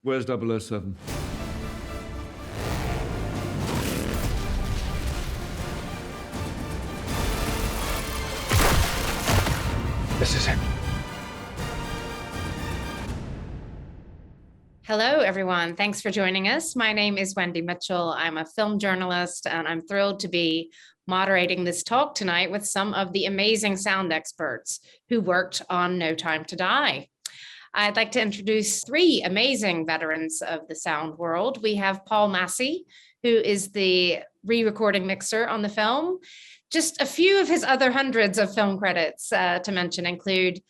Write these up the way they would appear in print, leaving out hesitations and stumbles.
Where's 007? This is it. Hello, everyone. Thanks for joining us. My name is Wendy Mitchell. I'm a film journalist, and I'm thrilled to be moderating this talk tonight with some of the amazing sound experts who worked on No Time to Die. I'd like to introduce three amazing veterans of the sound world. We have Paul Massey, who is the re-recording mixer on the film. Just a few of his other hundreds of film credits to mention include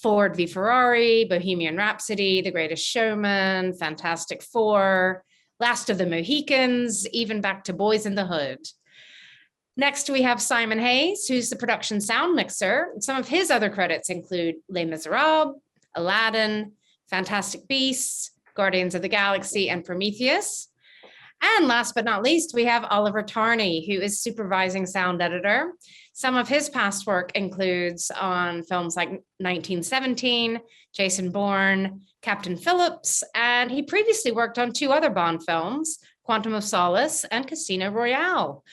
Ford v Ferrari, Bohemian Rhapsody, The Greatest Showman, Fantastic Four, Last of the Mohicans, even back to Boys in the Hood. Next, we have Simon Hayes, who's the production sound mixer. Some of his other credits include Les Miserables, Aladdin, Fantastic Beasts, Guardians of the Galaxy, and Prometheus. And last but not least, we have Oliver Tarney, who is supervising sound editor. Some of his past work includes on films like 1917, Jason Bourne, Captain Phillips, and he previously worked on two other Bond films, Quantum of Solace and Casino Royale.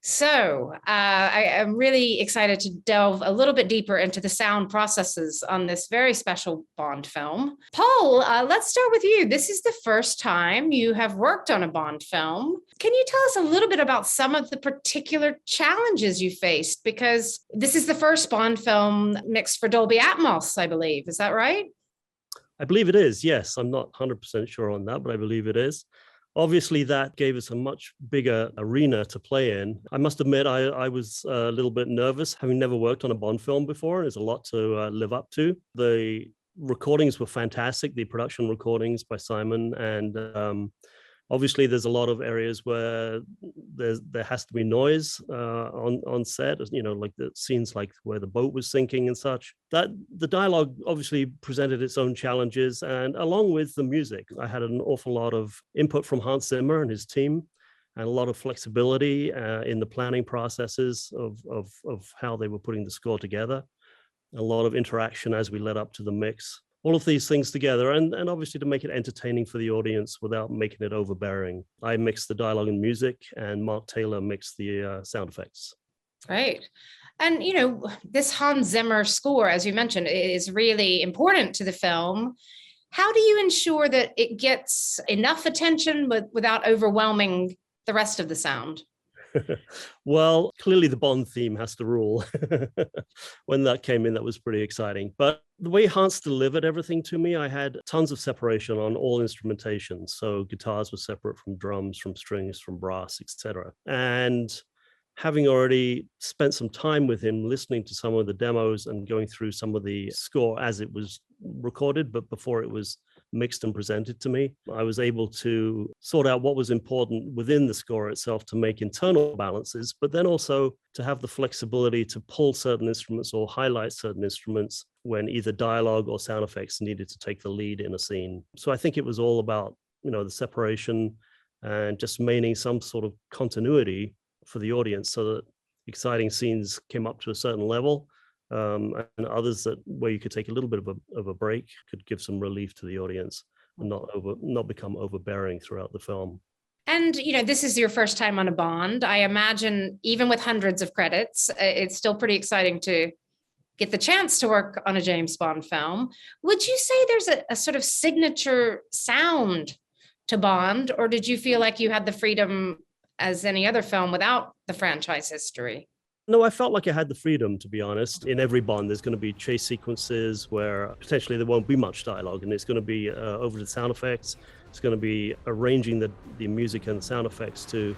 So I am really excited to delve a little bit deeper into the sound processes on this very special Bond film. Paul, let's start with you. This is the first time you have worked on a Bond film. Can you tell us a little bit about some of the particular challenges you faced? Because this is the first Bond film mixed for Dolby Atmos, I believe. Is that right? I believe it is, yes. I'm not 100% sure on that, but I believe it is. Obviously, that gave us a much bigger arena to play in. I must admit, I was a little bit nervous, having never worked on a Bond film before. There's a lot to live up to. The recordings were fantastic, the production recordings by Simon. And obviously, there's a lot of areas where there has to be noise on set, you know, like the scenes like where the boat was sinking and such. That the dialogue obviously presented its own challenges, and along with the music, I had an awful lot of input from Hans Zimmer and his team, and a lot of flexibility in the planning processes of how they were putting the score together. A lot of interaction as we led up to the mix. All of these things together, and obviously to make it entertaining for the audience without making it overbearing. I mixed the dialogue and music, and Mark Taylor mixed the sound effects. Great. And, you know, this Hans Zimmer score, as you mentioned, is really important to the film. How do you ensure that it gets enough attention without overwhelming the rest of the sound? Well, clearly the Bond theme has to rule. When that came in, that was pretty exciting. But the way Hans delivered everything to me, I had tons of separation on all instrumentation. So guitars were separate from drums, from strings, from brass, etc. And having already spent some time with him, listening to some of the demos and going through some of the score as it was recorded, but before it was mixed and presented to me, I was able to sort out what was important within the score itself to make internal balances, but then also to have the flexibility to pull certain instruments or highlight certain instruments when either dialogue or sound effects needed to take the lead in a scene. So I think it was all about, you know, the separation and just maintaining some sort of continuity for the audience so that exciting scenes came up to a certain level. And others that where you could take a little bit of a break could give some relief to the audience and not become overbearing throughout the film. And, you know, this is your first time on a Bond. I imagine even with hundreds of credits, it's still pretty exciting to get the chance to work on a James Bond film. Would you say there's a sort of signature sound to Bond, or did you feel like you had the freedom as any other film without the franchise history? No, I felt like I had the freedom, to be honest. In every Bond, there's going to be chase sequences where potentially there won't be much dialogue, and it's going to be over the sound effects. It's going to be arranging the music and the sound effects to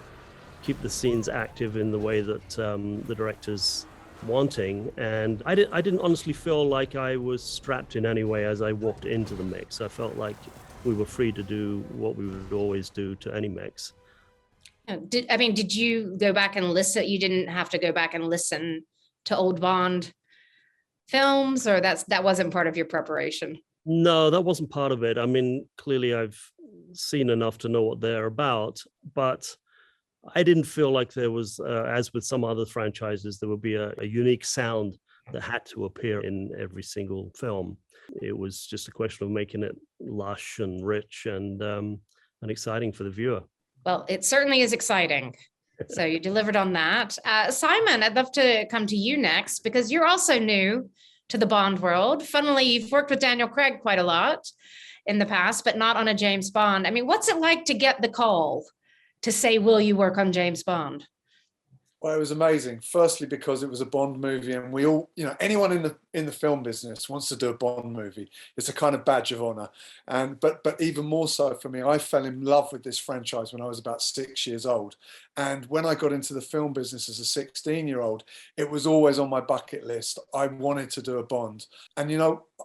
keep the scenes active in the way that the director's wanting. And I didn't honestly feel like I was strapped in any way as I walked into the mix. I felt like we were free to do what we would always do to any mix. Did you go back and listen? You didn't have to go back and listen to old Bond films, or that wasn't part of your preparation? No, that wasn't part of it. I mean, clearly I've seen enough to know what they're about, but I didn't feel like there was, as with some other franchises, there would be a unique sound that had to appear in every single film. It was just a question of making it lush and rich and exciting for the viewer. Well, it certainly is exciting. So you delivered on that. Simon, I'd love to come to you next because you're also new to the Bond world. Funnily, you've worked with Daniel Craig quite a lot in the past, but not on a James Bond. I mean, what's it like to get the call to say, will you work on James Bond? Well, it was amazing. Firstly, because it was a Bond movie, and we all, anyone in the film business wants to do a Bond movie. It's a kind of badge of honor. And but even more so for me, I fell in love with this franchise when I was about 6 years old. And when I got into the film business as a 16-year-old, it was always on my bucket list. I wanted to do a Bond. And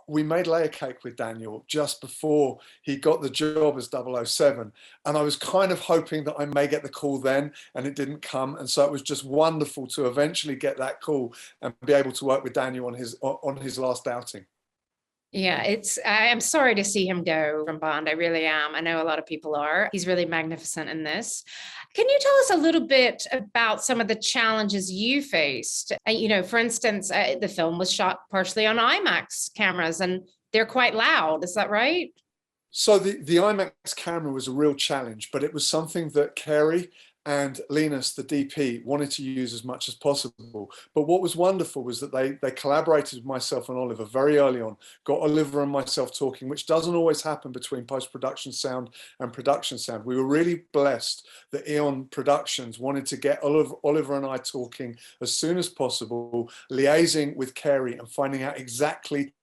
we made layer cake with Daniel just before he got the job as 007. And I was kind of hoping that I may get the call then, and it didn't come. And so it was just wonderful to eventually get that call and be able to work with Daniel on his last outing. Yeah, I'm sorry to see him go from Bond. I really am. I know a lot of people are. He's really magnificent in this. Can you tell us a little bit about some of the challenges you faced? For instance, the film was shot partially on IMAX cameras and they're quite loud. Is that right? So the IMAX camera was a real challenge, but it was something that Carey and Linus, the DP, wanted to use as much as possible. But what was wonderful was that they collaborated with myself and Oliver very early on, got Oliver and myself talking, which doesn't always happen between post-production sound and production sound. We were really blessed that Eon Productions wanted to get Oliver and I talking as soon as possible, liaising with Carey and finding out exactly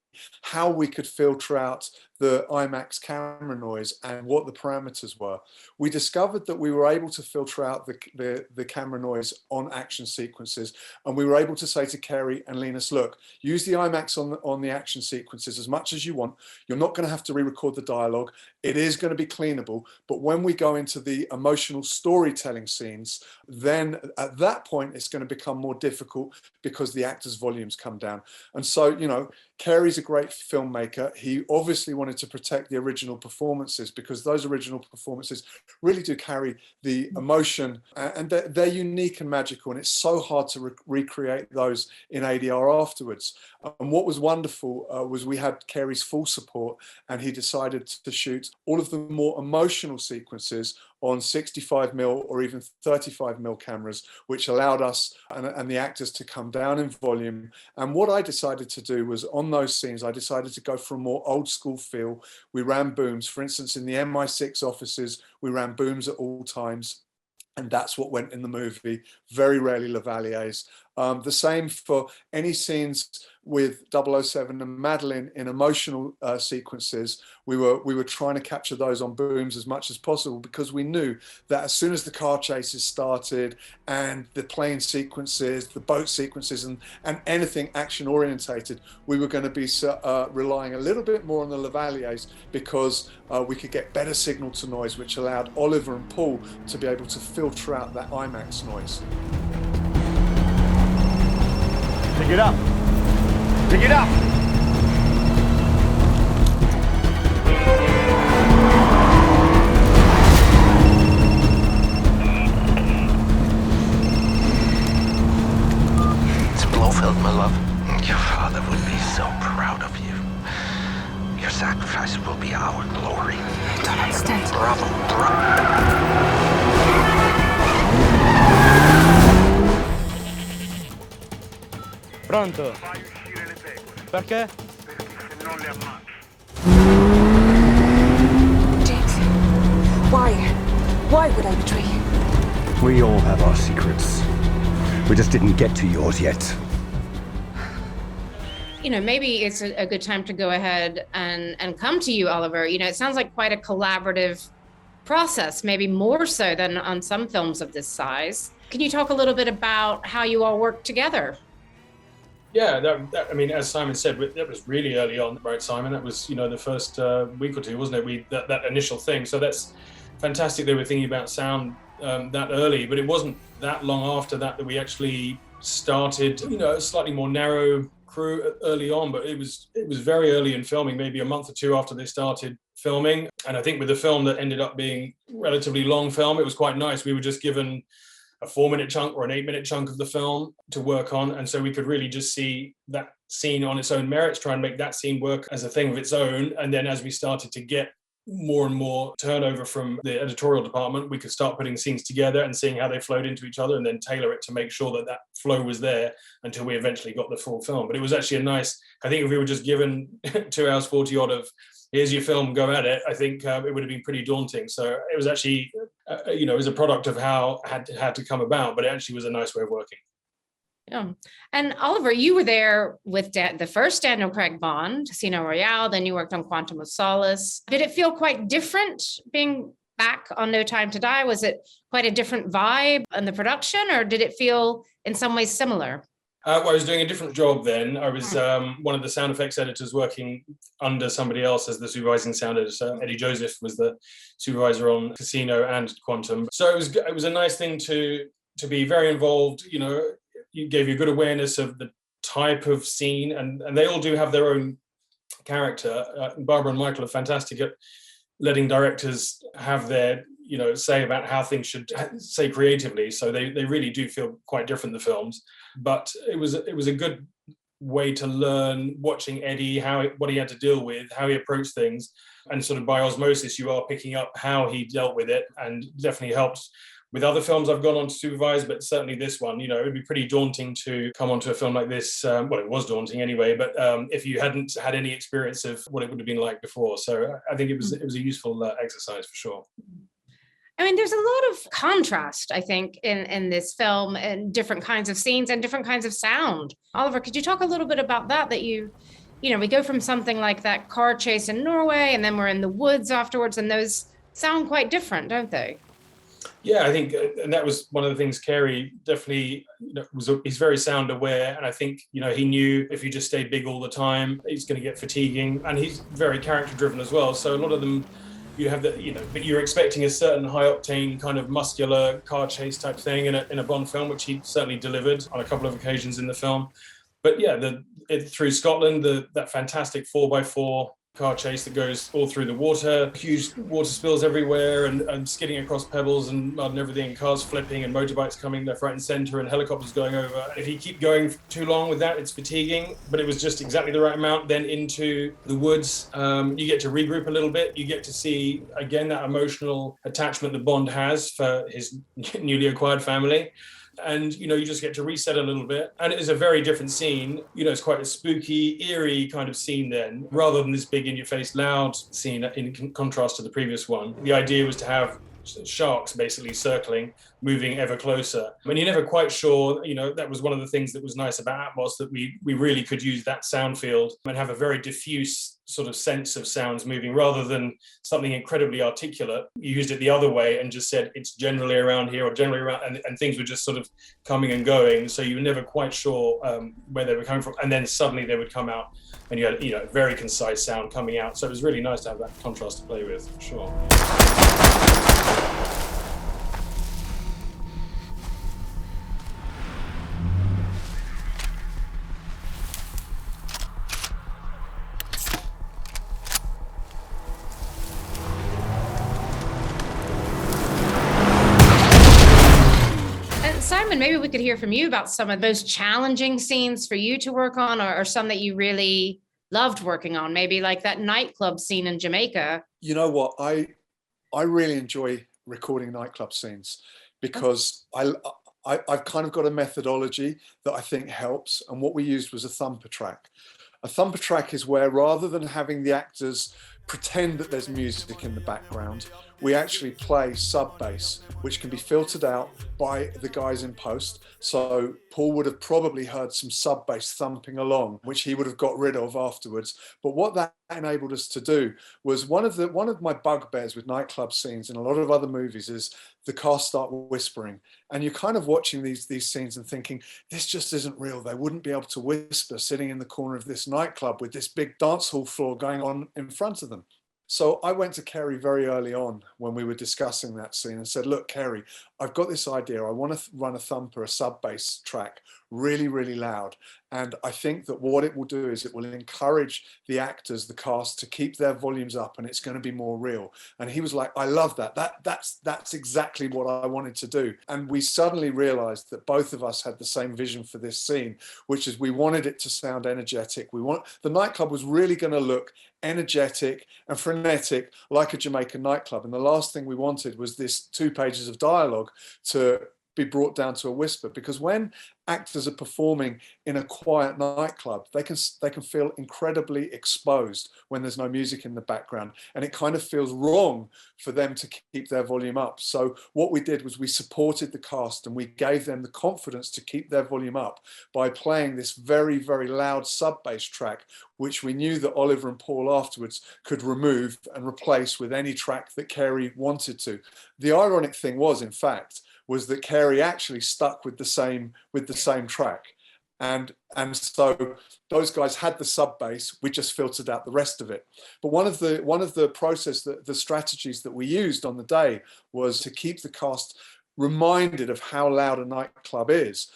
how we could filter out the IMAX camera noise and what the parameters were. We discovered that we were able to filter out the camera noise on action sequences, and we were able to say to Carey and Linus, look, use the IMAX on the action sequences as much as you want. You're not going to have to re-record the dialogue. It is going to be cleanable, but when we go into the emotional storytelling scenes, then at that point it's going to become more difficult because the actors' volumes come down. And so, Carey's a great filmmaker. He obviously wanted to protect the original performances because those original performances really do carry the emotion, and they're unique and magical, and it's so hard to recreate those in ADR afterwards. And what was wonderful was we had Carey's full support, and he decided to shoot all of the more emotional sequences on 65mm or even 35mm cameras, which allowed us and the actors to come down in volume. And what I decided to do was, on those scenes, I decided to go for a more old school feel. We ran booms. For instance, in the MI6 offices, we ran booms at all times. And that's what went in the movie, very rarely lavaliers. The same for any scenes with 007 and Madeline in emotional sequences. We were trying to capture those on booms as much as possible because we knew that as soon as the car chases started and the plane sequences, the boat sequences, and anything action orientated, we were going to be relying a little bit more on the lavaliers because we could get better signal to noise, which allowed Oliver and Paul to be able to filter out that IMAX noise. Pick it up! Pick it up! It's Blofeld, my love. Your father would be so proud of you. Your sacrifice will be our glory. I don't understand. Bravo, bravo. Pronto? Perché? James, why would I betray you? We all have our secrets. We just didn't get to yours yet. Maybe it's a good time to go ahead and come to you, Oliver. It sounds like quite a collaborative process, maybe more so than on some films of this size. Can you talk a little bit about how you all work together? Yeah, as Simon said, that was really early on, right, Simon? That was, the first week or two, wasn't it? That initial thing. So that's fantastic. They were thinking about sound that early, but it wasn't that long after that we actually started, a slightly more narrow crew early on. But it was very early in filming, maybe a month or two after they started filming. And I think with the film that ended up being relatively long film, it was quite nice. We were just given a 4-minute chunk or an 8-minute chunk of the film to work on, and so we could really just see that scene on its own merits, try and make that scene work as a thing of its own. And then as we started to get more and more turnover from the editorial department, we could start putting scenes together and seeing how they flowed into each other, and then tailor it to make sure that that flow was there until we eventually got the full film. But it was actually a nice, I think if we were just given 2 hours 40 odd of here's your film, go at it, I think it would have been pretty daunting. So it was actually, it was a product of how it had to come about, but it actually was a nice way of working. Yeah. And Oliver, you were there with the first Daniel Craig Bond, Casino Royale, then you worked on Quantum of Solace. Did it feel quite different being back on No Time to Die? Was it quite a different vibe in the production, or did it feel in some ways similar? Well, I was doing a different job then. I was one of the sound effects editors working under somebody else as the supervising sound editor. Eddie Joseph was the supervisor on Casino and Quantum. So it was a nice thing to be very involved. You gave you a good awareness of the type of scene, and they all do have their own character. Barbara and Michael are fantastic at letting directors have their say about how things should say creatively. So they really do feel quite different, the films. But it was a good way to learn watching Eddie, what he had to deal with, how he approached things, and sort of by osmosis you are picking up how he dealt with it, and definitely helped with other films I've gone on to supervise, but certainly this one, it would be pretty daunting to come onto a film like this. Well, it was daunting anyway, but if you hadn't had any experience of what it would have been like before. So I think it was a useful exercise for sure. I mean, there's a lot of contrast, I think, in this film, and different kinds of scenes and different kinds of sound. Oliver, could you talk a little bit about that we go from something like that car chase in Norway, and then we're in the woods afterwards, and those sound quite different, don't they? Yeah, I think, and that was one of the things Cary definitely, he's very sound aware. And I think, he knew if you just stay big all the time, it's going to get fatiguing. And he's very character driven as well. So a lot of them, you have but you're expecting a certain high octane kind of muscular car chase type thing in a Bond film, which he certainly delivered on a couple of occasions in the film. But yeah, through Scotland, that fantastic 4x4 car chase that goes all through the water, huge water spills everywhere, and skidding across pebbles and mud and everything, and cars flipping and motorbikes coming left, right and center, and helicopters going over. If you keep going too long with that, it's fatiguing, but it was just exactly the right amount. Then into the woods, you get to regroup a little bit. You get to see, again, that emotional attachment that Bond has for his newly acquired family. And, you just get to reset a little bit. And it is a very different scene. It's quite a spooky, eerie kind of scene then, rather than this big in-your-face, loud scene in contrast to the previous one. The idea was to have sharks basically circling, moving ever closer. And you're never quite sure, that was one of the things that was nice about Atmos, that we really could use that sound field and have a very diffuse sort of sense of sounds moving, rather than something incredibly articulate. You used it the other way and just said it's generally around here or generally around, and things were just sort of coming and going. So you were never quite sure where they were coming from. And then suddenly they would come out and you had, very concise sound coming out. So it was really nice to have that contrast to play with, for sure. Simon, maybe we could hear from you about some of those challenging scenes for you to work on, or some that you really loved working on, maybe like that nightclub scene in Jamaica. You know what? I really enjoy recording nightclub scenes because I've kind of got a methodology that I think helps. And what we used was a thumper track. A thumper track is where, rather than having the actors pretend that there's music in the background, we actually play sub bass, which can be filtered out by the guys in post. So Paul would have probably heard some sub bass thumping along, which he would have got rid of afterwards. But what that enabled us to do was one of my bugbears with nightclub scenes and a lot of other movies is the cast start whispering, and you're kind of watching these scenes and thinking, this just isn't real. They wouldn't be able to whisper sitting in the corner of this nightclub with this big dance hall floor going on in front of them. So I went to Cary very early on when we were discussing that scene and said, look, Cary, I've got this idea. I want to run a thumper, a sub bass track really, really loud. And I think that what it will do is it will encourage the actors, the cast, to keep their volumes up, and it's going to be more real. And he was like, I love that. That's exactly what I wanted to do. And we suddenly realized that both of us had the same vision for this scene, which is we wanted it to sound energetic. The nightclub was really going to look energetic and frenetic like a Jamaican nightclub. And the last thing we wanted was this 2 pages of dialogue to be brought down to a whisper, because when actors are performing in a quiet nightclub, they can feel incredibly exposed when there's no music in the background, and it kind of feels wrong for them to keep their volume up. So what we did was we supported the cast and we gave them the confidence to keep their volume up by playing this very, very loud sub bass track, which we knew that Oliver and Paul afterwards could remove and replace with any track that Carey wanted to. The ironic thing was, in fact, was that Carey actually stuck with the same track, and so those guys had the sub bass. We just filtered out the rest of it. But one of the strategies that we used on the day was to keep the cast reminded of how loud a nightclub is.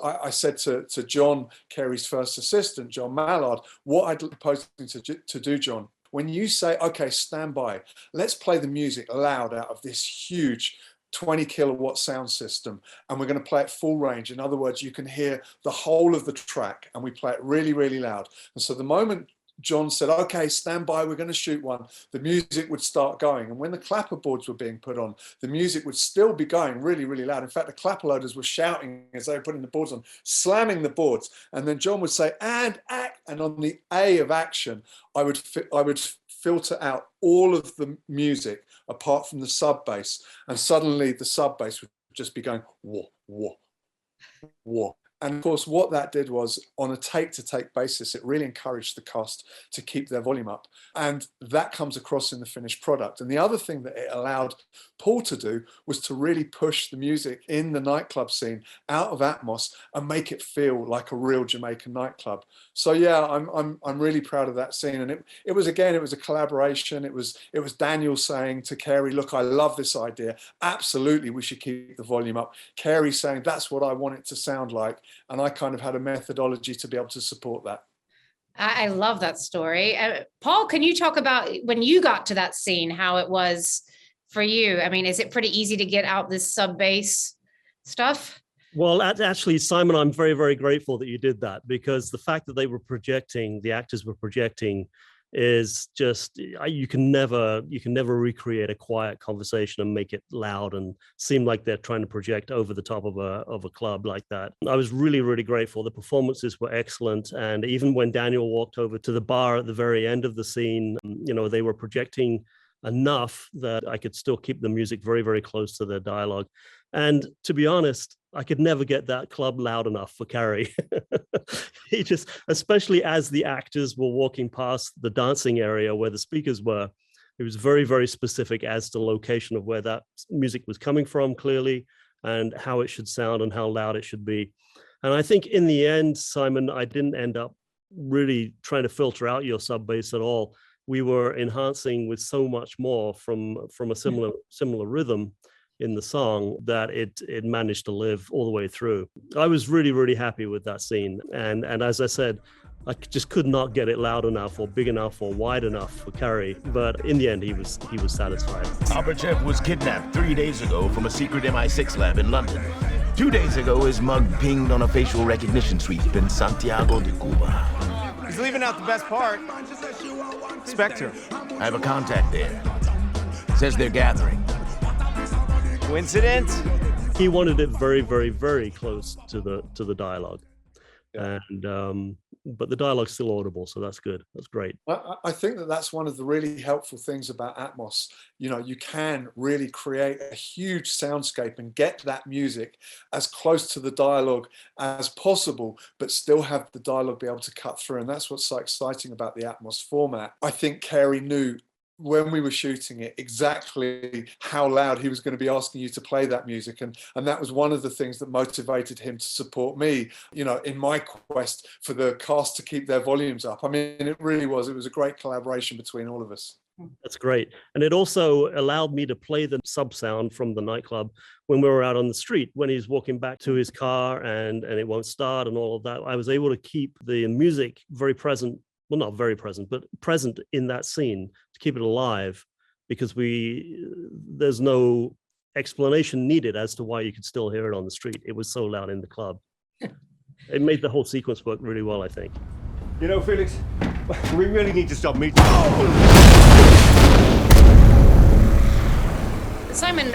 I said to John, Carey's first assistant, John Mallard, what I'd proposed to do, John, when you say, okay, stand by, let's play the music loud out of this huge 20 kilowatt sound system, and we're going to play it full range. In other words, you can hear the whole of the track, and we play it really, really loud. And so the moment John said, okay, stand by, we're going to shoot one, the music would start going. And when the clapper boards were being put on, the music would still be going really, really loud. In fact, the clapper loaders were shouting as they were putting the boards on, slamming the boards. And then John would say, and act. And on the A of action, I would filter out all of the music apart from the sub bass, and suddenly the sub bass would just be going whoa, whoa, whoa. And of course, what that did was, on a take-to-take basis, it really encouraged the cast to keep their volume up. And that comes across in the finished product. And the other thing that it allowed Paul to do was to really push the music in the nightclub scene out of Atmos and make it feel like a real Jamaican nightclub. So yeah, I'm really proud of that scene. And it was a collaboration. It was Daniel saying to Carey, look, I love this idea. Absolutely, we should keep the volume up. Carey saying, that's what I want it to sound like. And I kind of had a methodology to be able to support that. I love that story. Paul, can you talk about when you got to that scene, how it was for you? I mean, is it pretty easy to get out this sub bass stuff? Well, actually, Simon, I'm very, very grateful that you did that, because the fact that the actors were projecting, is just, you can never recreate a quiet conversation and make it loud and seem like they're trying to project over the top of a club like that. I was really, really grateful. The performances were excellent, and even when Daniel walked over to the bar at the very end of the scene, they were projecting enough that I could still keep the music very, very close to their dialogue. And to be honest, I could never get that club loud enough for Carey. He just, especially as the actors were walking past the dancing area where the speakers were, it was very, very specific as to the location of where that music was coming from, clearly, and how it should sound and how loud it should be. And I think in the end, Simon, I didn't end up really trying to filter out your sub bass at all. We were enhancing with so much more from a similar rhythm in the song that it managed to live all the way through. I was really, really happy with that scene. And as I said, I just could not get it loud enough or big enough or wide enough for Carey. But in the end, he was satisfied. Arbachev was kidnapped 3 days ago from a secret MI6 lab in London. 2 days ago, his mug pinged on a facial recognition sweep in Santiago de Cuba. He's leaving out the best part. Spectre. I have a contact there. Says they're gathering. Coincidence? He wanted it very, very, very close to the dialogue. Yeah. And but the dialogue's still audible, so that's good. That's great. I think that's one of the really helpful things about Atmos. You can really create a huge soundscape and get that music as close to the dialogue as possible, but still have the dialogue be able to cut through. And that's what's so exciting about the Atmos format. I think Carey knew when we were shooting it exactly how loud he was going to be asking you to play that music, and that was one of the things that motivated him to support me, in my quest for the cast to keep their volumes up. I mean, it was a great collaboration between all of us. That's great. And it also allowed me to play the sub sound from the nightclub when we were out on the street, when he's walking back to his car and it won't start and all of that. I was able to keep the music very present. Well, not very present, but present in that scene to keep it alive, because there's no explanation needed as to why you could still hear it on the street. It was so loud in the club. It made the whole sequence work really well, I think. You know, Felix, we really need to stop meeting. Simon,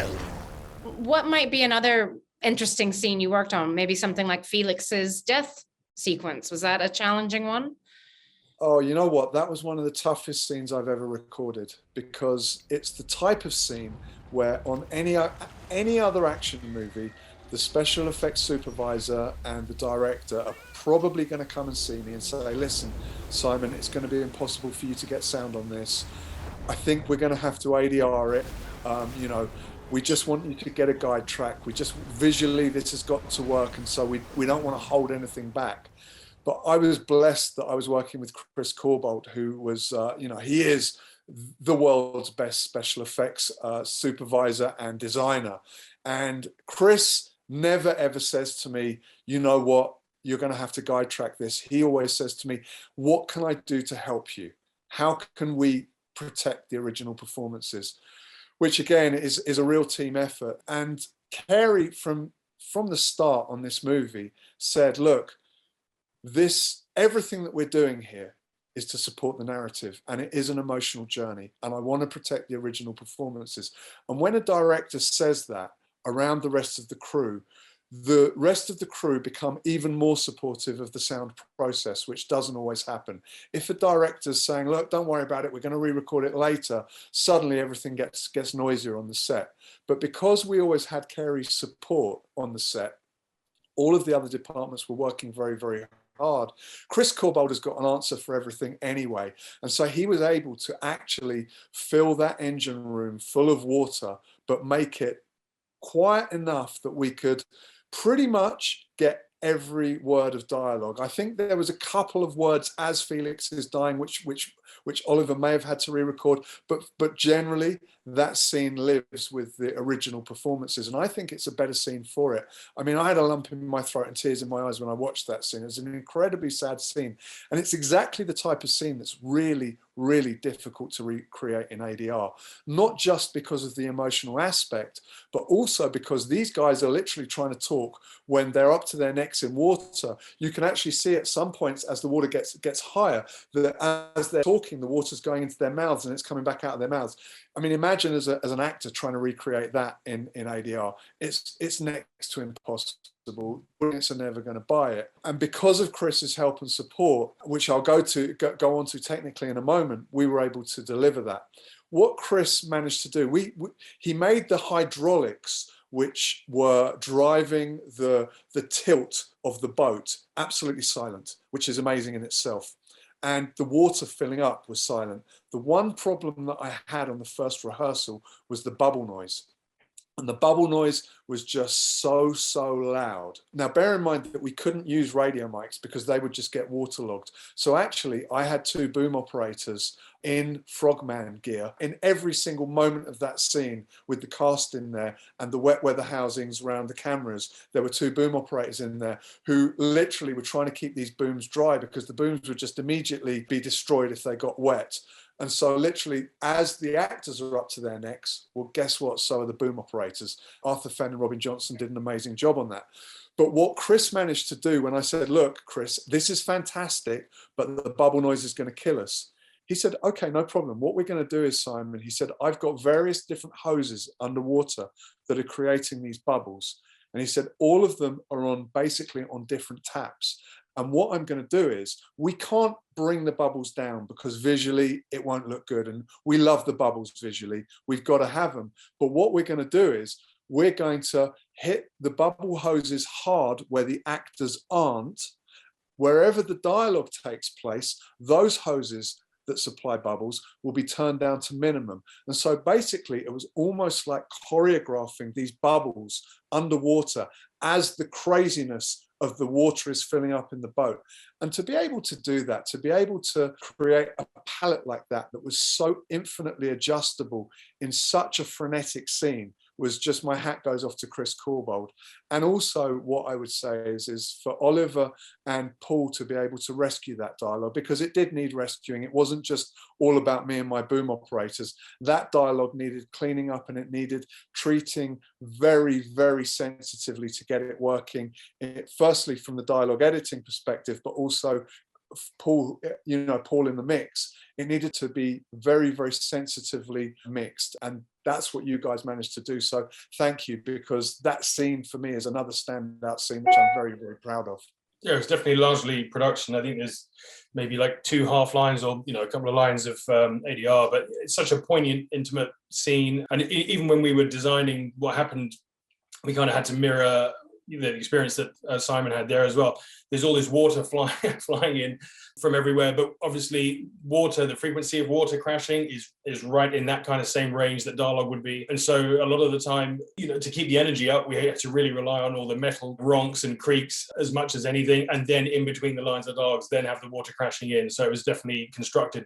what might be another interesting scene you worked on? Maybe something like Felix's death sequence. Was that a challenging one? Oh, you know what? That was one of the toughest scenes I've ever recorded, because it's the type of scene where on any other action movie, the special effects supervisor and the director are probably going to come and see me and say, listen, Simon, it's going to be impossible for you to get sound on this. I think we're going to have to ADR it. We just want you to get a guide track. Visually, this has got to work. And so we don't want to hold anything back. But I was blessed that I was working with Chris Corbould, who was, he is the world's best special effects supervisor and designer. And Chris never ever says to me, you know what, you're going to have to guide track this. He always says to me, what can I do to help you? How can we protect the original performances? Which again is a real team effort. And Carey, from the start on this movie, said, look, everything that we're doing here is to support the narrative, and it is an emotional journey, and I want to protect the original performances. And when a director says that around the rest of the crew become even more supportive of the sound process, which doesn't always happen. If a director's saying, look, don't worry about it, we're going to re-record it later, suddenly everything gets noisier on the set. But because we always had Carey's support on the set, all of the other departments were working very, very hard. Chris Corbould has got an answer for everything anyway. And so he was able to actually fill that engine room full of water, but make it quiet enough that we could pretty much get every word of dialogue. I think there was a couple of words as Felix is dying, which Oliver may have had to re-record, but generally that scene lives with the original performances, and I think it's a better scene for it. I mean, I had a lump in my throat and tears in my eyes when I watched that scene. It's an incredibly sad scene, and it's exactly the type of scene that's really, really difficult to recreate in ADR, not just because of the emotional aspect, but also because these guys are literally trying to talk when they're up to their necks in water. You can actually see at some points as the water gets higher, that as they're talking, the water's going into their mouths and it's coming back out of their mouths. I mean, imagine as an actor trying to recreate that in ADR. It's next to impossible. Audience are never going to buy it. And because of Chris's help and support, which I'll go on to technically in a moment, we were able to deliver that. What Chris managed to do, he made the hydraulics which were driving the tilt of the boat absolutely silent, which is amazing in itself. And the water filling up was silent. The one problem that I had on the first rehearsal was the bubble noise. And the bubble noise was just so loud. Now, bear in mind that we couldn't use radio mics because they would just get waterlogged. So actually, I had two boom operators in Frogman gear in every single moment of that scene, with the cast in there and the wet weather housings around the cameras. There were two boom operators in there who literally were trying to keep these booms dry, because the booms would just immediately be destroyed if they got wet. And so literally, as the actors are up to their necks, well, guess what? So are the boom operators. Arthur Fenn and Robin Johnson did an amazing job on that. But what Chris managed to do, when I said, look, Chris, this is fantastic, but the bubble noise is going to kill us. He said, okay, no problem. What we're going to do is, Simon, he said, I've got various different hoses underwater that are creating these bubbles. And he said, all of them are basically on different taps. And what I'm going to do is, we can't bring the bubbles down because visually it won't look good. And we love the bubbles visually. We've got to have them. But what we're going to do is, we're going to hit the bubble hoses hard where the actors aren't. Wherever the dialogue takes place, those hoses that supply bubbles will be turned down to minimum. And so basically it was almost like choreographing these bubbles underwater as the craziness of the water is filling up in the boat. And to be able to do that, to be able to create a palette like that was so infinitely adjustable in such a frenetic scene, was just, my hat goes off to Chris Corbould. And also what I would say is for Oliver and Paul to be able to rescue that dialogue, because it did need rescuing. It wasn't just all about me and my boom operators. That dialogue needed cleaning up, and it needed treating very, very sensitively to get it working. Firstly, from the dialogue editing perspective, but also Paul in the mix. It needed to be very, very sensitively mixed. And that's what you guys managed to do. So thank you, because that scene for me is another standout scene, which I'm very, very proud of. Yeah, it's definitely largely production. I think there's maybe like 2 half lines or, a couple of lines of ADR, but it's such a poignant, intimate scene. And even when we were designing what happened, we kind of had to mirror the experience that Simon had there as well. There's all this water flying in from everywhere, but obviously the frequency of water crashing is right in that kind of same range that dialogue would be. And so a lot of the time, to keep the energy up, we had to really rely on all the metal ronks and creaks as much as anything. And then in between the lines of dialogues, then have the water crashing in. So it was definitely constructed,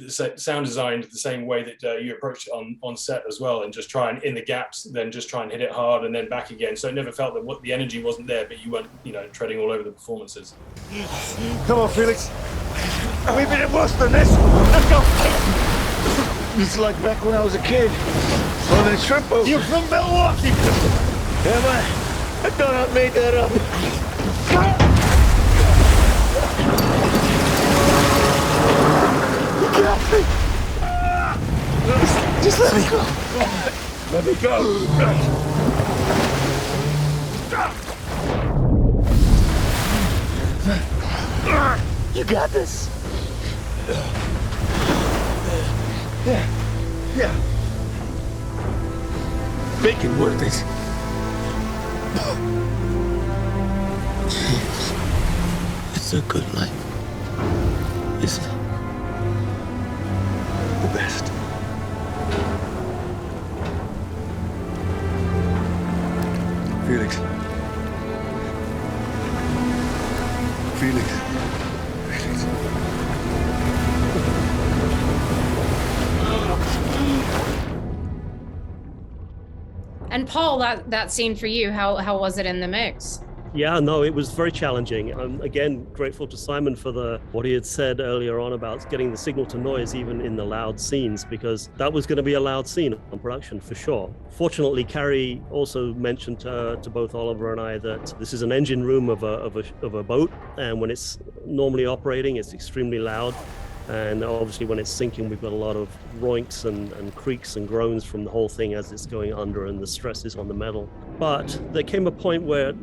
sound designed the same way that you approach it on set as well, and just try and, in the gaps, then just try and hit it hard and then back again. So it never felt that the energy wasn't there, but you weren't, treading all over the performances. Come on, Felix. We've been in worse than this. Let's go. It's like back when I was a kid. On the shrimp boat. You're from Milwaukee. Am I? I thought I made that up. Just let me go. Let me go. You got this. Yeah. Make it worth it. It's a good life, isn't it? The best. Felix. Felix. And Paul, that scene for you, how was it in the mix? Yeah, no, it was very challenging. I'm again grateful to Simon for what he had said earlier on about getting the signal to noise even in the loud scenes, because that was going to be a loud scene on production for sure. Fortunately, Carrie also mentioned to both Oliver and I that this is an engine room of a boat, and when it's normally operating, it's extremely loud. And obviously when it's sinking, we've got a lot of roinks and creaks and groans from the whole thing as it's going under, and the stress is on the metal. But there came a point where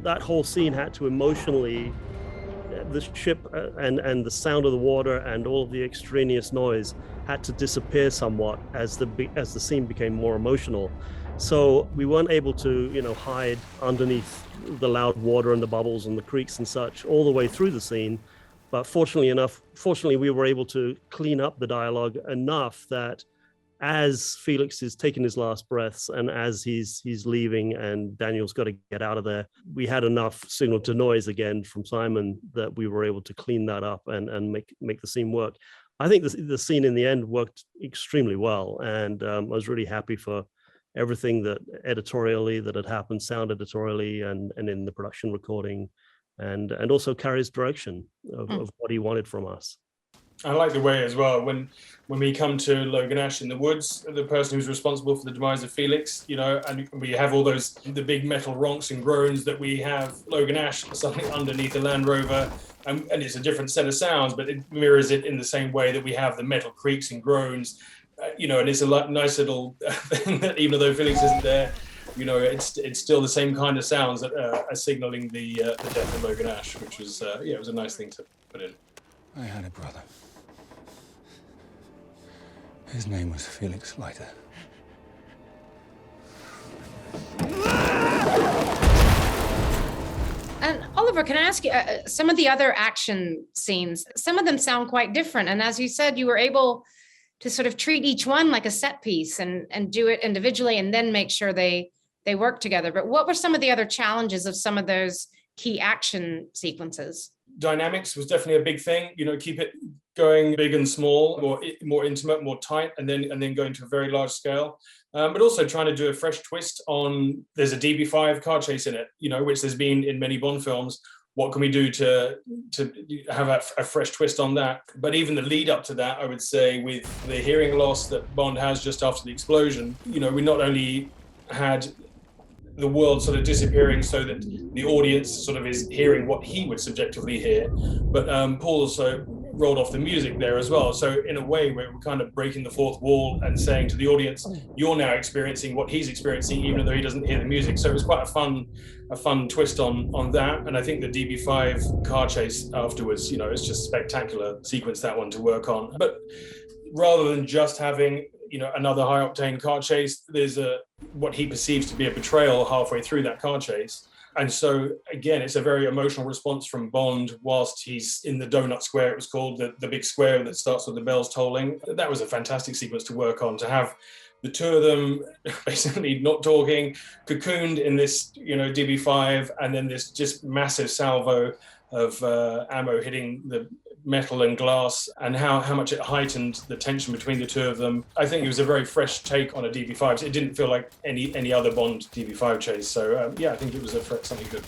that whole scene had to emotionally, the ship and the sound of the water and all of the extraneous noise had to disappear somewhat as the scene became more emotional. So we weren't able to, hide underneath the loud water and the bubbles and the creaks and such all the way through the scene. But fortunately, we were able to clean up the dialogue enough that as Felix is taking his last breaths and as he's leaving and Daniel's got to get out of there, we had enough signal to noise again from Simon that we were able to clean that up and make the scene work. I think the scene in the end worked extremely well, and I was really happy for everything that editorially that had happened, sound editorially and in the production recording, and also Carrie's direction of what he wanted from us. I like the way as well when we come to Logan Ash in the woods, the person who's responsible for the demise of Felix, and we have all the big metal ronks and groans that we have Logan Ash suddenly underneath the Land Rover, and it's a different set of sounds, but it mirrors it in the same way that we have the metal creaks and groans, and it's a nice little thing that even though Felix isn't there, it's still the same kind of sounds that are signaling the death of Logan Ash, which was it was a nice thing to put in. I had a brother. His name was Felix Leiter. And Oliver, can I ask you, some of the other action scenes, some of them sound quite different. And as you said, you were able to sort of treat each one like a set piece and do it individually and then make sure they they worked together. But what were some of the other challenges of some of those key action sequences? Dynamics was definitely a big thing. Keep it going big and small, more intimate, more tight, and then going to a very large scale. But also trying to do a fresh twist on. There's a DB5 car chase in it, which there's been in many Bond films. What can we do to have a fresh twist on that? But even the lead up to that, I would say, with the hearing loss that Bond has just after the explosion, we not only had the world sort of disappearing so that the audience sort of is hearing what he would subjectively hear, but Paul also rolled off the music there as well. So in a way, we're kind of breaking the fourth wall and saying to the audience, you're now experiencing what he's experiencing, even though he doesn't hear the music. So it was quite a fun twist on that. And I think the DB5 car chase afterwards, it's just spectacular sequence, that one, to work on. But rather than just having another high octane car chase, there's what he perceives to be a betrayal halfway through that car chase. And so again, it's a very emotional response from Bond whilst he's in the donut square, it was called, the big square that starts with the bells tolling. That was a fantastic sequence to work on, to have the two of them basically not talking, cocooned in this DB5, and then this just massive salvo of ammo hitting the metal and glass, and how much it heightened the tension between the two of them. I think it was a very fresh take on a DB5. It didn't feel like any other Bond DB5 chase. So I think it was something good.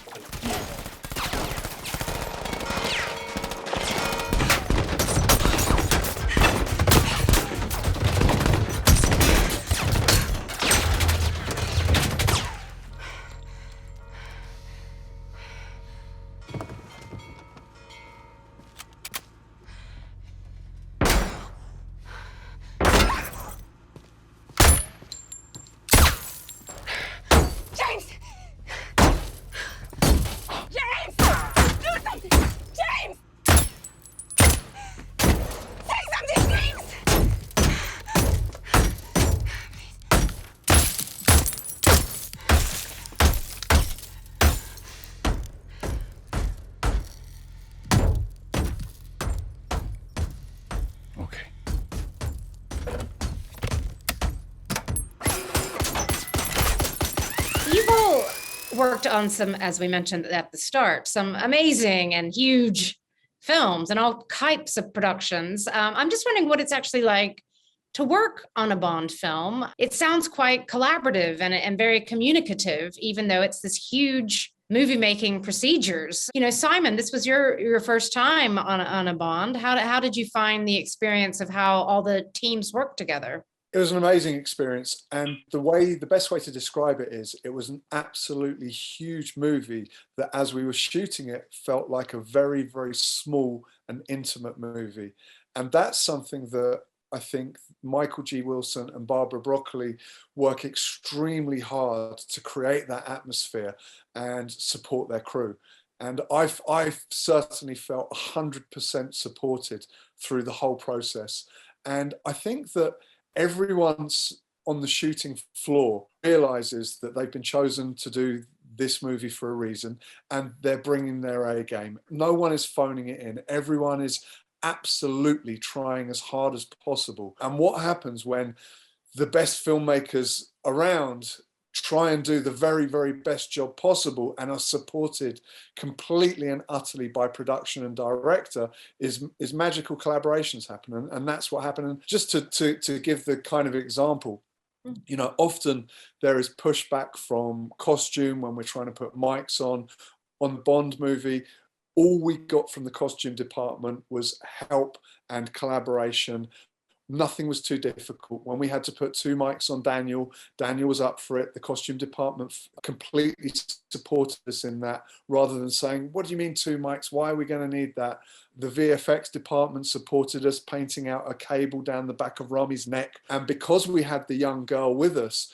Worked on some, as we mentioned at the start, some amazing and huge films and all types of productions. I'm just wondering what it's actually like to work on a Bond film. It sounds quite collaborative and very communicative, even though it's this huge movie making procedures. Simon, this was your first time on a Bond. How did you find the experience of how all the teams work together? It was an amazing experience, and the best way to describe it is it was an absolutely huge movie that, as we were shooting it, felt like a very, very small and intimate movie. And that's something that I think Michael G. Wilson and Barbara Broccoli work extremely hard to create that atmosphere and support their crew. And I've certainly felt 100% supported through the whole process. And I think that everyone's on the shooting floor realizes that they've been chosen to do this movie for a reason, and they're bringing their A game. No one is phoning it in. Everyone is absolutely trying as hard as possible. And what happens when the best filmmakers around try and do the very, very best job possible and are supported completely and utterly by production and director is magical collaborations happen. And that's what happened. And just to give the kind of example, often there is pushback from costume when we're trying to put mics on the Bond movie. All we got from the costume department was help and collaboration. Nothing was too difficult. When we had to put 2 mics on Daniel was up for it. The costume department completely supported us in that, rather than saying, what do you mean 2 mics? Why are we going to need that? The VFX department supported us, painting out a cable down the back of Rami's neck. And because we had the young girl with us,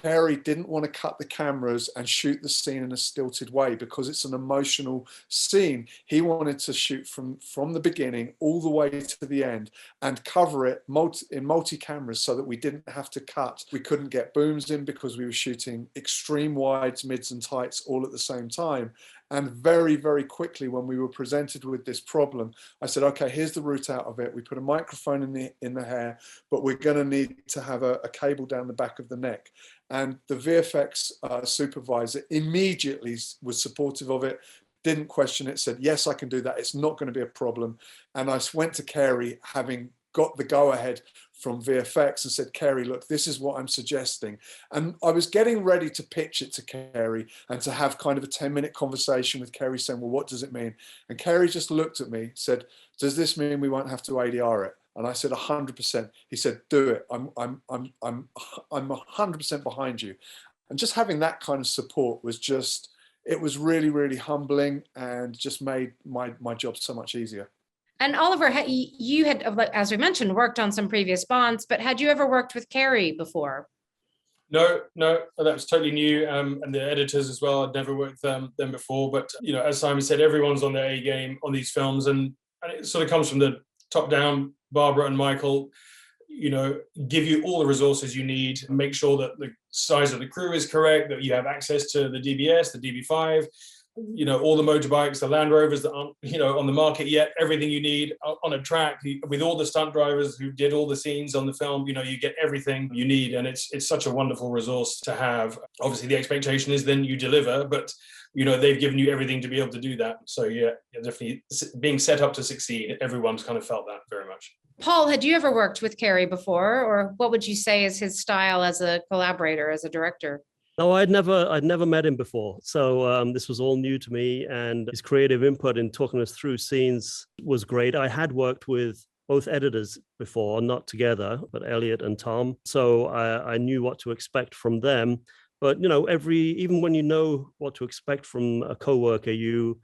Carey didn't want to cut the cameras and shoot the scene in a stilted way because it's an emotional scene. He wanted to shoot from the beginning all the way to the end and cover it in multi-cameras so that we didn't have to cut. We couldn't get booms in because we were shooting extreme wides, mids and tights all at the same time. And very, very quickly, when we were presented with this problem, I said, okay, here's the route out of it. We put a microphone in the hair, but we're going to need to have a cable down the back of the neck. And the VFX supervisor immediately was supportive of it, didn't question it, said, yes, I can do that. It's not going to be a problem. And I went to Carey, having got the go-ahead from VFX, and said, Carey, look, this is what I'm suggesting. And I was getting ready to pitch it to Carey and to have kind of a 10-minute conversation with Carey saying, well, what does it mean? And Carey just looked at me, said, does this mean we won't have to ADR it? And I said, 100%. He said, do it. I'm 100% behind you. And just having that kind of support was just, it was really, really humbling, and just made my job so much easier. And Oliver, you had, as we mentioned, worked on some previous Bonds, but had you ever worked with Carey before? No, that was totally new, and the editors as well. I'd never worked with them before. But as Simon said, everyone's on their A game on these films, and it sort of comes from the top down. Barbara and Michael, give you all the resources you need, make sure that the size of the crew is correct, that you have access to the DBS, the DB5. All the motorbikes, the Land Rovers that aren't, on the market yet, everything you need on a track with all the stunt drivers who did all the scenes on the film, you get everything you need. And it's such a wonderful resource to have. Obviously, the expectation is then you deliver, but, they've given you everything to be able to do that. So yeah, definitely being set up to succeed. Everyone's kind of felt that very much. Paul, had you ever worked with Carey before, or what would you say is his style as a collaborator, as a director? No, I'd never met him before. So this was all new to me, and his creative input in talking us through scenes was great. I had worked with both editors before, not together, but Elliot and Tom. So I knew what to expect from them. But, even when you know what to expect from a coworker, you're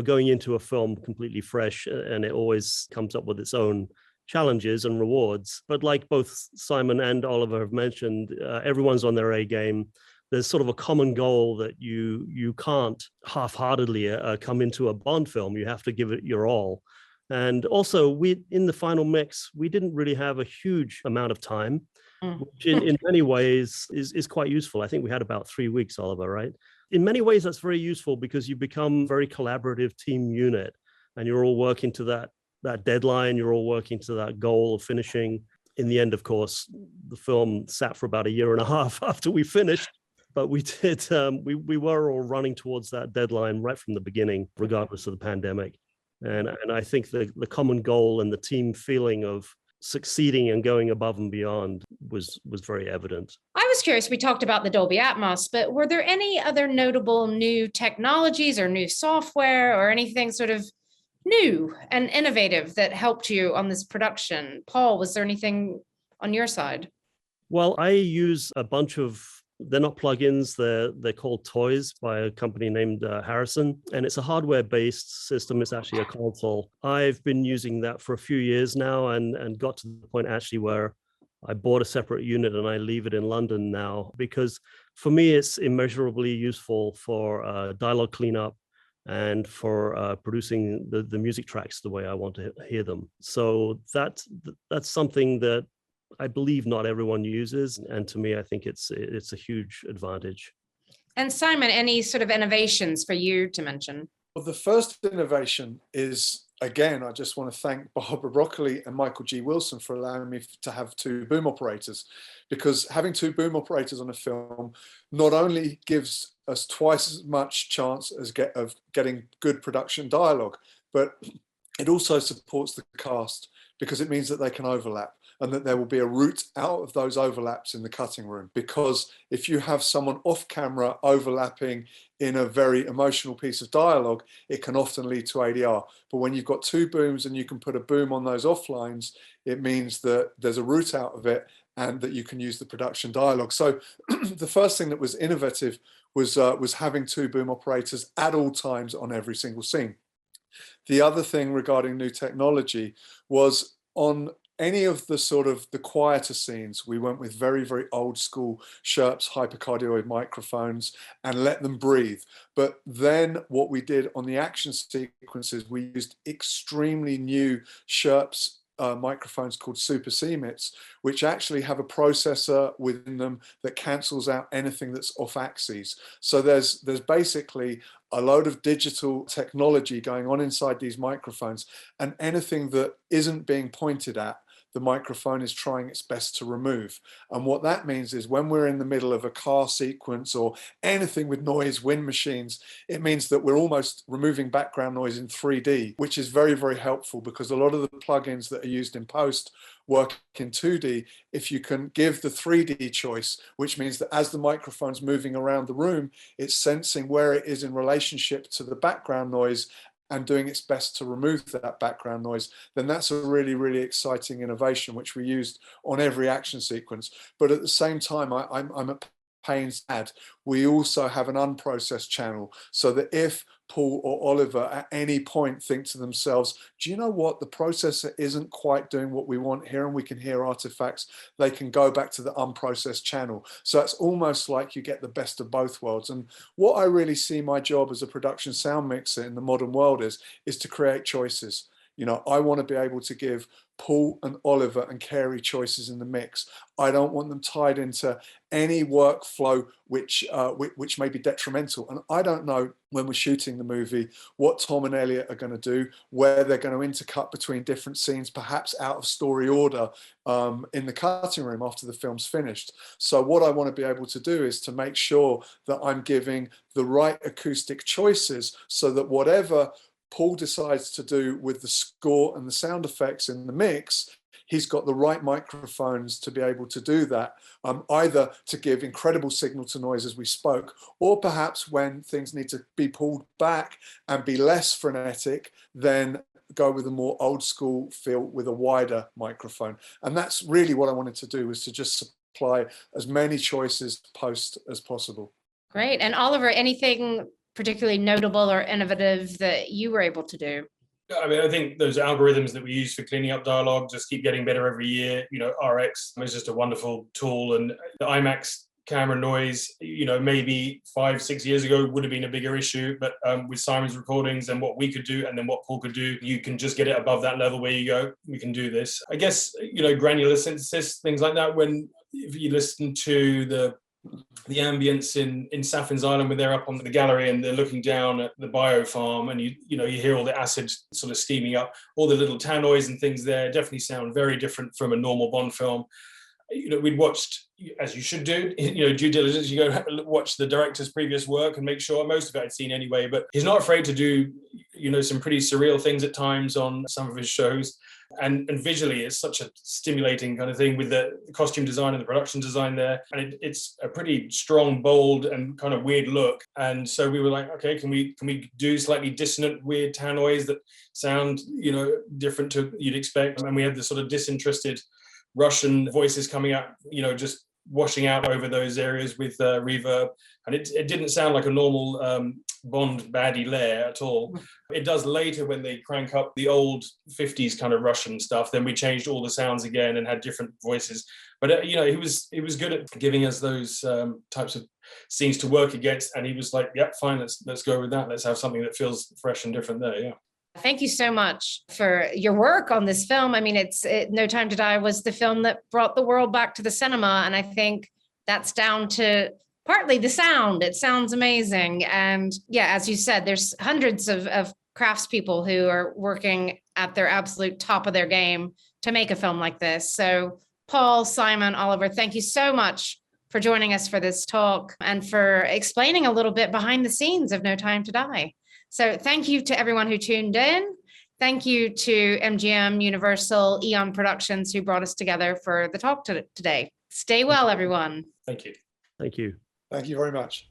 going into a film completely fresh, and it always comes up with its own challenges and rewards. But like both Simon and Oliver have mentioned, everyone's on their A game. There's sort of a common goal that you can't half-heartedly come into a Bond film. You have to give it your all. And also, in the final mix, we didn't really have a huge amount of time, which in many ways is quite useful. I think we had about 3 weeks, Oliver, right? In many ways, that's very useful because you become a very collaborative team unit, and you're all working to that deadline. You're all working to that goal of finishing. In the end, of course, the film sat for about 1.5 years after we finished. But we did. We were all running towards that deadline right from the beginning, regardless of the pandemic. And I think the common goal and the team feeling of succeeding and going above and beyond was very evident. I was curious. We talked about the Dolby Atmos, but were there any other notable new technologies or new software or anything sort of new and innovative that helped you on this production? Paul, was there anything on your side? Well, I use a bunch of. They're not plugins, they're called toys by a company named Harrison, and it's a hardware-based system. It's actually a console. I've been using that for a few years now, and got to the point actually where I bought a separate unit and I leave it in London now, because for me it's immeasurably useful for dialogue cleanup and for producing the music tracks the way I want to hear them. So that's something that I believe not everyone uses, and to me, I think it's a huge advantage. And Simon, any sort of innovations for you to mention? Well, the first innovation is, again, I just want to thank Barbara Broccoli and Michael G. Wilson for allowing me to have 2 boom operators, because having 2 boom operators on a film not only gives us twice as much chance of getting good production dialogue, but it also supports the cast, because it means that they can overlap, and that there will be a route out of those overlaps in the cutting room. Because if you have someone off camera overlapping in a very emotional piece of dialogue, it can often lead to ADR. But when you've got 2 booms and you can put a boom on those offlines, it means that there's a route out of it and that you can use the production dialogue. So the first thing that was innovative was having 2 boom operators at all times on every single scene. The other thing regarding new technology was on any of the sort of the quieter scenes, we went with very, very old school Sherps hypercardioid microphones and let them breathe. But then what we did on the action sequences, we used extremely new Sherps microphones called Super C-MITs, which actually have a processor within them that cancels out anything that's off axis. So there's basically a load of digital technology going on inside these microphones, and anything that isn't being pointed at, the microphone is trying its best to remove. And what that means is when we're in the middle of a car sequence or anything with noise, wind machines, it means that we're almost removing background noise in 3D, which is very, very helpful, because a lot of the plugins that are used in post work in 2D. If you can give the 3D choice, which means that as the microphone's moving around the room, it's sensing where it is in relationship to the background noise and doing its best to remove that background noise, then that's a really, really exciting innovation, which we used on every action sequence. But at the same time, I'm at pains to add, we also have an unprocessed channel, so that if Paul or Oliver at any point think to themselves, do you know what, the processor isn't quite doing what we want here and we can hear artifacts, they can go back to the unprocessed channel. So it's almost like you get the best of both worlds. And what I really see my job as a production sound mixer in the modern world is to create choices. You know, I want to be able to give Paul and Oliver and Carey choices in the mix. I don't want them tied into any workflow which may be detrimental. And I don't know, when we're shooting the movie, what Tom and Elliot are going to do, where they're going to intercut between different scenes, perhaps out of story order, in the cutting room after the film's finished. So what I want to be able to do is to make sure that I'm giving the right acoustic choices, so that whatever Paul decides to do with the score and the sound effects in the mix, he's got the right microphones to be able to do that, either to give incredible signal to noise as we spoke, or perhaps when things need to be pulled back and be less frenetic, then go with a more old school feel with a wider microphone. And that's really what I wanted to do, was to just supply as many choices post as possible. Great. And Oliver, anything particularly notable or innovative that you were able to do? I mean, I think those algorithms that we use for cleaning up dialogue just keep getting better every year. You know, RX is just a wonderful tool, and the IMAX camera noise, you know, maybe 5-6 years ago would have been a bigger issue, but with Simon's recordings and what we could do and then what Paul could do, you can just get it above that level where you go, we can do this. I guess, you know, granular synthesis, things like that, when if you listen to the ambience in Saffin's Island, when they're up on the gallery and they're looking down at the bio farm, and you hear all the acid sort of steaming up, all the little tannoys and things there definitely sound very different from a normal Bond film. You know, we'd watched, as you should do, you know, due diligence, you go watch the director's previous work and make sure, most of it I'd seen anyway, but he's not afraid to do, you know, some pretty surreal things at times on some of his shows. And visually, it's such a stimulating kind of thing with the costume design and the production design there. And it's a pretty strong, bold, and kind of weird look. And so we were like, okay, can we do slightly dissonant, weird tannoys that sound, you know, different to you'd expect? And we had the sort of disinterested Russian voices coming out, you know, just washing out over those areas with reverb. And it didn't sound like a normal Bond baddie lair at all. It does later when they crank up the old 50s kind of Russian stuff. Then we changed all the sounds again and had different voices. But you know, he was good at giving us those types of scenes to work against. And he was like, "Yep, fine, let's go with that. Let's have something that feels fresh and different there." Yeah. Thank you so much for your work on this film. I mean, No Time to Die was the film that brought the world back to the cinema. And I think that's down to partly the sound. It sounds amazing. And yeah, as you said, there's hundreds of craftspeople who are working at their absolute top of their game to make a film like this. So Paul, Simon, Oliver, thank you so much for joining us for this talk and for explaining a little bit behind the scenes of No Time to Die. So thank you to everyone who tuned in. Thank you to MGM, Universal, Eon Productions, who brought us together for the talk today. Stay well, everyone. Thank you. Thank you. Thank you very much.